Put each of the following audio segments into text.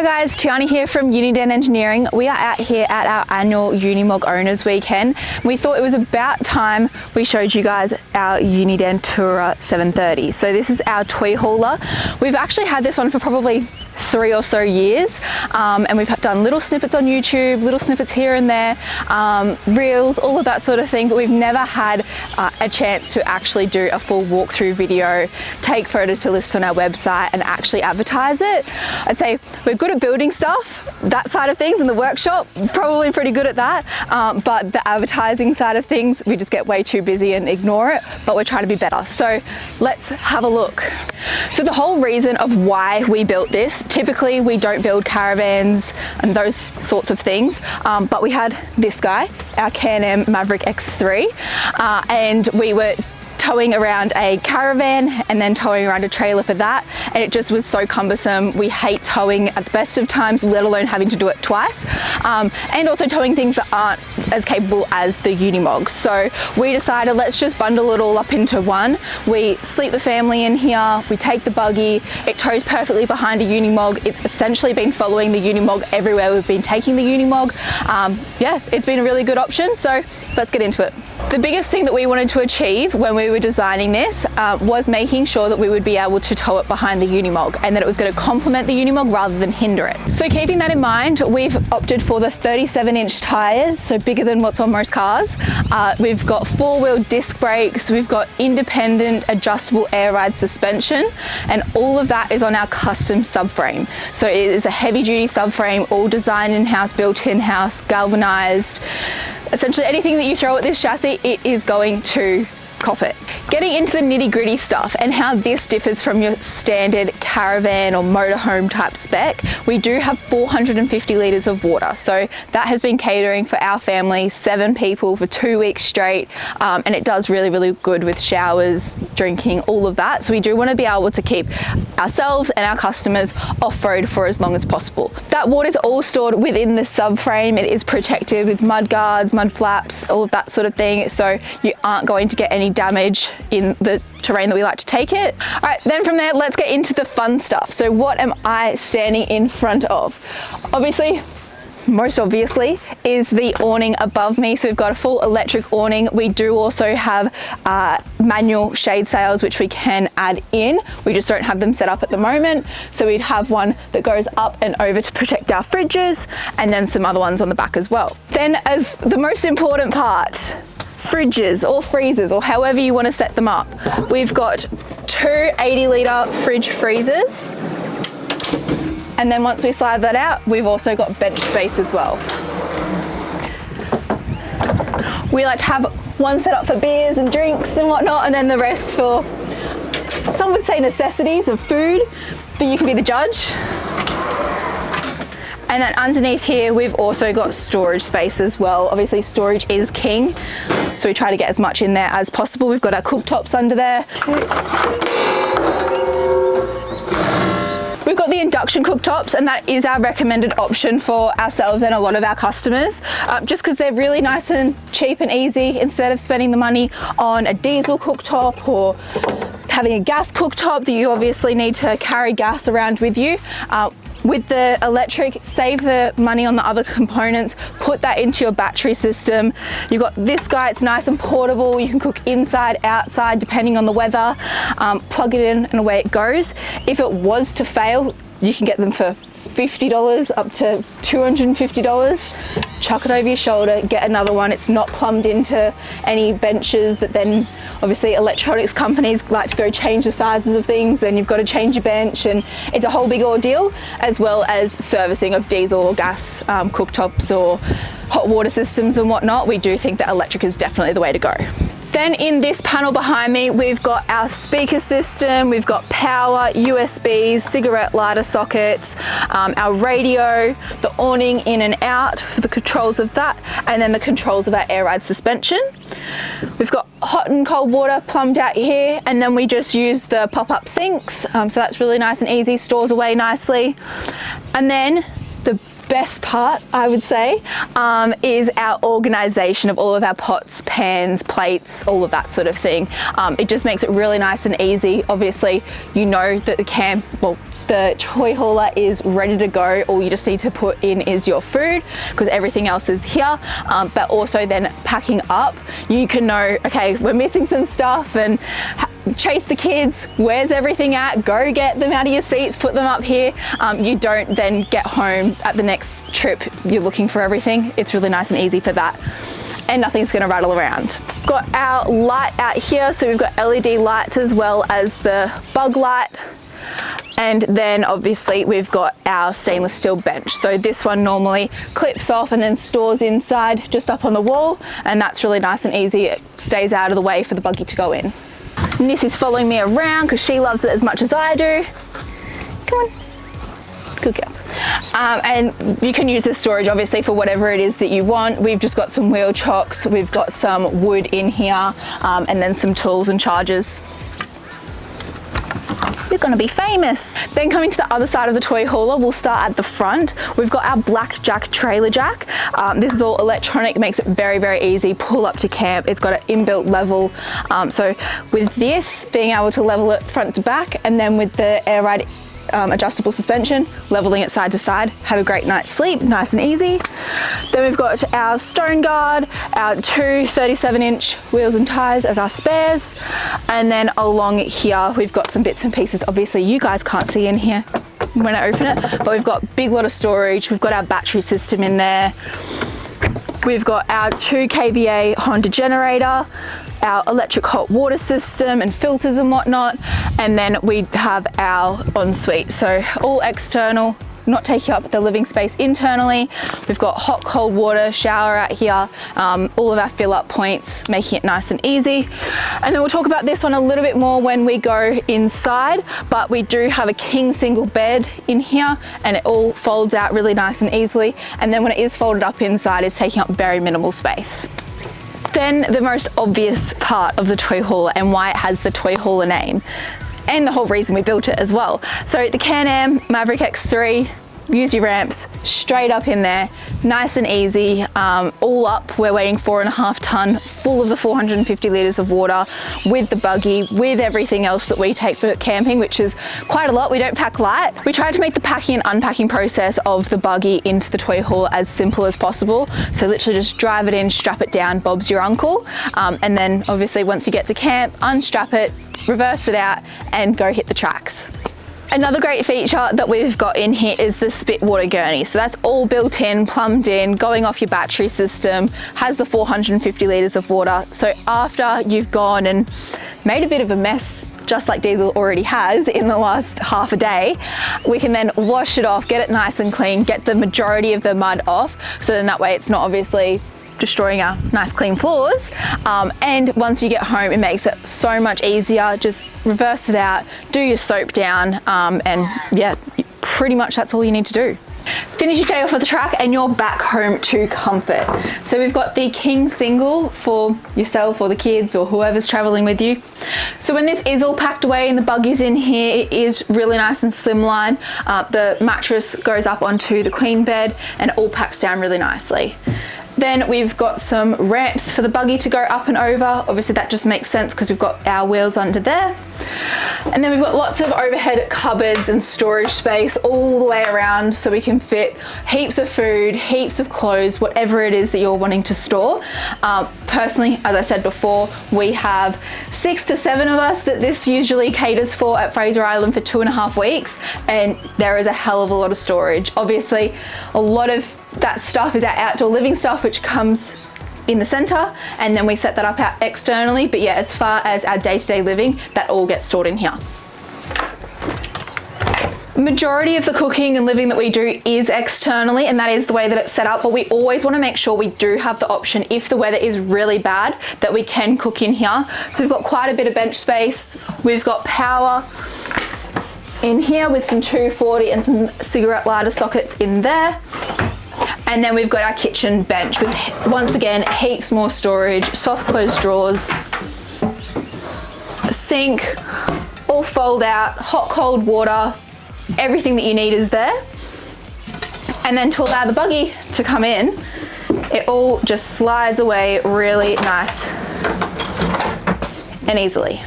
Hi guys, Tiani here from UNIDAN Engineering. We are out here at our annual Unimog Owners Weekend. We thought it was about time we showed you guys our UNIDAN Tourer 730. So this is our toy hauler. We've actually had this one for probably 3 or so years, and we've done little snippets on YouTube, little snippets here and there, reels, all of that sort of thing, but we've never had a chance to actually do a full walkthrough video, take photos to list on our website and actually advertise it. I'd say we're good at building stuff, that side of things, in the workshop, probably pretty good at that, but the advertising side of things, we just get way too busy and ignore it, but we're trying to be better. So let's have a look. So the whole reason of why we built this, typically we don't build caravans and those sorts of things, but we had this guy, our Can-Am Maverick X3, and we were towing around a caravan and then towing around a trailer for that, and it just was so cumbersome. We hate towing at the best of times, let alone having to do it twice, and also towing things that aren't as capable as the Unimog. So we decided, let's just bundle it all up into one. We sleep the family in here, we take the buggy, it tows perfectly behind a Unimog. It's essentially been following the Unimog everywhere we've been taking the Unimog. Yeah, it's been a really good option, so let's get into it. The biggest thing that we wanted to achieve when we were designing this was making sure that we would be able to tow it behind the Unimog and that it was going to complement the Unimog rather than hinder it. So keeping that in mind, we've opted for the 37-inch tyres, so bigger than what's on most cars. We've got 4-wheel disc brakes, we've got independent adjustable air ride suspension, and all of that is on our custom subframe. So it is a heavy-duty subframe, all designed in-house, built in-house, galvanized. Essentially anything that you throw at this chassis, it is going to cop it. Getting into the nitty-gritty stuff and how this differs from your standard caravan or motorhome type spec, we do have 450 litres of water. So that has been catering for our family, 7 people for 2 weeks straight, and it does really, really good with showers, drinking, all of that. So we do want to be able to keep ourselves and our customers off-road for as long as possible. That water is all stored within the subframe. It is protected with mud guards, mud flaps, all of that sort of thing. So you aren't going to get any damage in the terrain that we like to take it. All right, then from there, let's get into the fun stuff. So what am I standing in front of? Obviously, most obviously, is the awning above me. So we've got a full electric awning. We do also have manual shade sails, which we can add in. We just don't have them set up at the moment. So we'd have one that goes up and over to protect our fridges, and then some other ones on the back as well. Then, as the most important part, fridges or freezers, or however you want to set them up. We've got 2 80-litre fridge freezers, and then once we slide that out, we've also got bench space as well. We like to have one set up for beers and drinks and whatnot, and then the rest for, some would say, necessities of food, but you can be the judge. And then underneath here, we've also got storage space as well. Obviously, storage is king, so we try to get as much in there as possible. We've got our cooktops under there. We've got the induction cooktops, and that is our recommended option for ourselves and a lot of our customers, just because they're really nice and cheap and easy, instead of spending the money on a diesel cooktop or having a gas cooktop that you obviously need to carry gas around with you. With the electric, save the money on the other components, put that into your battery system. You've got this guy, it's nice and portable. You can cook inside, outside, depending on the weather. Plug it in and away it goes. If it was to fail, you can get them for $50 up to $250. Chuck it over your shoulder, get another one. It's not plumbed into any benches that then obviously electronics companies like to go change the sizes of things, then you've got to change your bench, and it's a whole big ordeal, as well as servicing of diesel or gas cooktops or hot water systems and whatnot. We do think that electric is definitely the way to go. Then in this panel behind me, we've got our speaker system, we've got power, USBs, cigarette lighter sockets, our radio, the awning in and out for the controls of that, and then the controls of our air ride suspension. We've got hot and cold water plumbed out here, and then we just use the pop-up sinks, so that's really nice and easy, stores away nicely. And then the best part, I would say, is our organisation of all of our pots, pans, plates, all of that sort of thing. It just makes it really nice and easy. Obviously, you know that the toy hauler is ready to go. All you just need to put in is your food, because everything else is here. But also then packing up, you can know, okay, we're missing some stuff, and chase the kids, where's everything at? Go get them out of your seats, put them up here. You don't then get home at the next trip, you're looking for everything. It's really nice and easy for that. And nothing's gonna rattle around. Got our light out here, so we've got LED lights as well as the bug light. And then obviously we've got our stainless steel bench. So this one normally clips off and then stores inside just up on the wall, and that's really nice and easy. It stays out of the way for the buggy to go in. Nissy's following me around because she loves it as much as I do. Come on, good girl. And you can use this storage obviously for whatever it is that you want. We've just got some wheel chocks, we've got some wood in here, and then some tools and chargers. You're gonna be famous. Then coming to the other side of the toy hauler, we'll start at the front. We've got our black jack trailer jack. This is all electronic, makes it very, very easy. Pull up to camp. It's got an inbuilt level. So with this, being able to level it front to back, and then with the air ride adjustable suspension, leveling it side to side, have a great night's sleep, nice and easy. Then we've got our stone guard, our two 37-inch wheels and tires as our spares, and then along here we've got some bits and pieces. Obviously you guys can't see in here when I open it, but we've got a big lot of storage. We've got our battery system in there. We've got our 2 kVA Honda generator, our electric hot water system and filters and whatnot, and then we have our ensuite. So all external, not taking up the living space internally. We've got hot, cold water, shower out here, all of our fill up points, making it nice and easy. And then we'll talk about this one a little bit more when we go inside, but we do have a king single bed in here, and it all folds out really nice and easily. And then when it is folded up inside, it's taking up very minimal space. Then the most obvious part of the toy hauler, and why it has the toy hauler name, and the whole reason we built it as well. So the Can-Am Maverick X3, use your ramps, straight up in there, nice and easy. All up, we're weighing 4.5 ton, full of the 450 litres of water, with the buggy, with everything else that we take for camping, which is quite a lot. We don't pack light. We tried to make the packing and unpacking process of the buggy into the toy hauler as simple as possible. So literally just drive it in, strap it down, Bob's your uncle. And then obviously once you get to camp, unstrap it, reverse it out, and go hit the tracks. Another great feature that we've got in here is the spit water gurney. So that's all built in, plumbed in, going off your battery system, has the 450 litres of water. So after you've gone and made a bit of a mess, just like Diesel already has in the last half a day, we can then wash it off, get it nice and clean, get the majority of the mud off. So then that way it's not obviously destroying our nice clean floors. And once you get home, it makes it so much easier. Just reverse it out, do your soap down, and yeah, pretty much that's all you need to do. Finish your day off at the track and you're back home to comfort. So we've got the king single for yourself or the kids or whoever's traveling with you. So when this is all packed away and the buggy's in here, it is really nice and slimline. The mattress goes up onto the queen bed and it all packs down really nicely. Then we've got some ramps for the buggy to go up and over. Obviously that just makes sense because we've got our wheels under there. And then we've got lots of overhead cupboards and storage space all the way around, so we can fit heaps of food, heaps of clothes, whatever it is that you're wanting to store. Personally, as I said before, we have 6 to 7 of us that this usually caters for at Fraser Island for 2.5 weeks, and there is a hell of a lot of storage. Obviously, a lot of that stuff is our outdoor living stuff, which comes in the center, and then we set that up out externally. But yeah, as far as our day-to-day living, that all gets stored in here. Majority of the cooking and living that we do is externally, and that is the way that it's set up, but we always want to make sure we do have the option, if the weather is really bad, that we can cook in here. So we've got quite a bit of bench space. We've got power in here with some 240 and some cigarette lighter sockets in there. And then we've got our kitchen bench with, once again, heaps more storage, soft close drawers, a sink, all fold out, hot, cold water, everything that you need is there. And then to allow the buggy to come in, it all just slides away really nice and easily.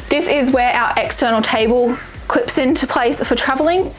This is where our external table clips into place for traveling.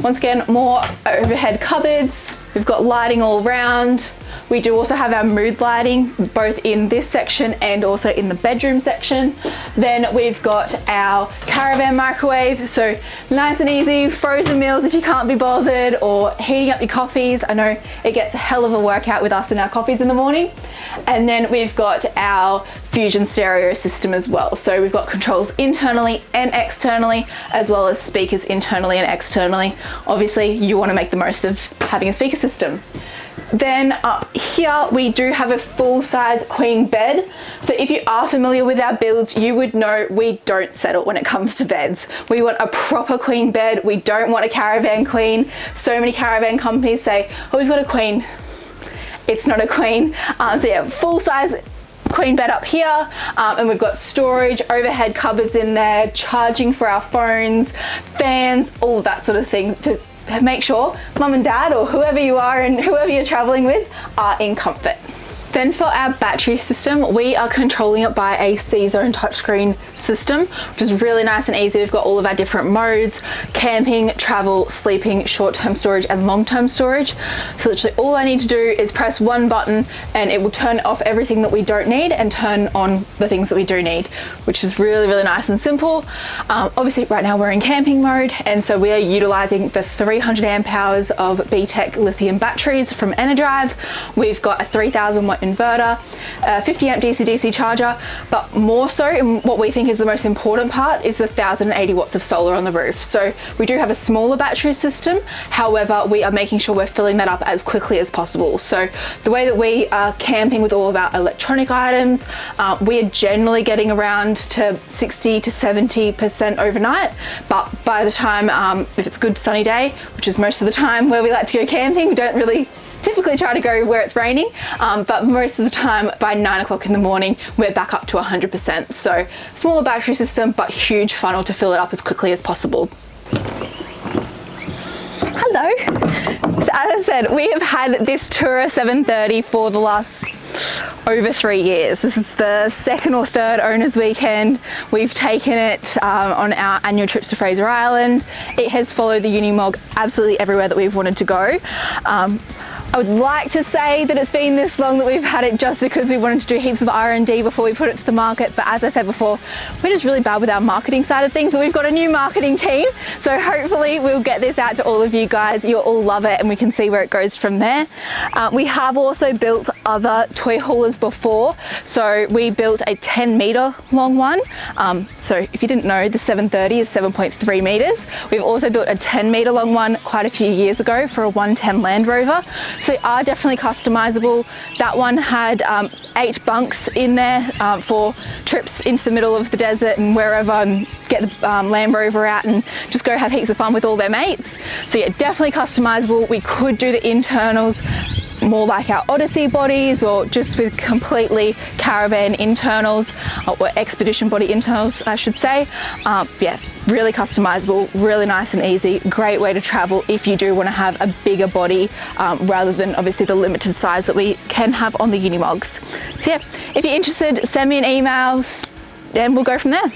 Once again, more overhead cupboards. We've got lighting all around. We do also have our mood lighting, both in this section and also in the bedroom section. Then we've got our caravan microwave, so nice and easy, frozen meals if you can't be bothered, or heating up your coffees. I know it gets a hell of a workout with us and our coffees in the morning. And then we've got our Fusion stereo system as well. So we've got controls internally and externally, as well as speakers internally and externally. Obviously, you want to make the most of having a speaker system. Then up here, we do have a full-size queen bed. So if you are familiar with our builds, you would know we don't settle when it comes to beds. We want a proper queen bed. We don't want a caravan queen. So many caravan companies say, oh, we've got a queen. It's not a queen. So yeah, full-size queen bed up here, and we've got storage, overhead cupboards in there, charging for our phones, fans, all of that sort of thing to make sure mum and dad, or whoever you are and whoever you're traveling with, are in comfort. Then for our battery system, we are controlling it by a C-Zone touchscreen system, which is really nice and easy. We've got all of our different modes: camping, travel, sleeping, short-term storage, and long-term storage. So literally all I need to do is press one button and it will turn off everything that we don't need and turn on the things that we do need, which is really, really nice and simple. Obviously right now we're in camping mode, and so we are utilizing the 300 amp hours of BTEC lithium batteries from Energive. We've got a 3000 watt inverter, a 50 amp DC-DC charger, but more so, and what we think is the most important part, is the 1080 watts of solar on the roof. So we do have a smaller battery system, however we are making sure we're filling that up as quickly as possible. So the way that we are camping with all of our electronic items, we are generally getting around to 60 to 70% overnight, but by the time, if it's a good sunny day, which is most of the time where we like to go camping, we don't really typically try to go where it's raining, but most of the time by 9 o'clock in the morning, we're back up to 100%. So smaller battery system, but huge funnel to fill it up as quickly as possible. Hello. So as I said, we have had this Tourer 730 for the last over 3 years. This is the second or third owners weekend. We've taken it on our annual trips to Fraser Island. It has followed the Unimog absolutely everywhere that we've wanted to go. I would like to say that it's been this long that we've had it just because we wanted to do heaps of R&D before we put it to the market, but as I said before, we're just really bad with our marketing side of things, but we've got a new marketing team, so hopefully we'll get this out to all of you guys. You'll all love it and we can see where it goes from there. We have also built other toy haulers before, so we built a 10 meter long one. So if you didn't know, the 730 is 7.3 meters. We've also built a 10 meter long one quite a few years ago for a 110 Land Rover. So they are definitely customizable. That one had 8 bunks in there for trips into the middle of the desert and wherever, and get the Land Rover out and just go have heaps of fun with all their mates. So yeah, definitely customizable. We could do the internals more like our Odyssey bodies, or just with completely caravan internals, or expedition body internals I should say. Yeah, really customizable, really nice and easy, great way to travel if you do want to have a bigger body rather than obviously the limited size that we can have on the Unimogs. So yeah, if you're interested, send me an email and we'll go from there.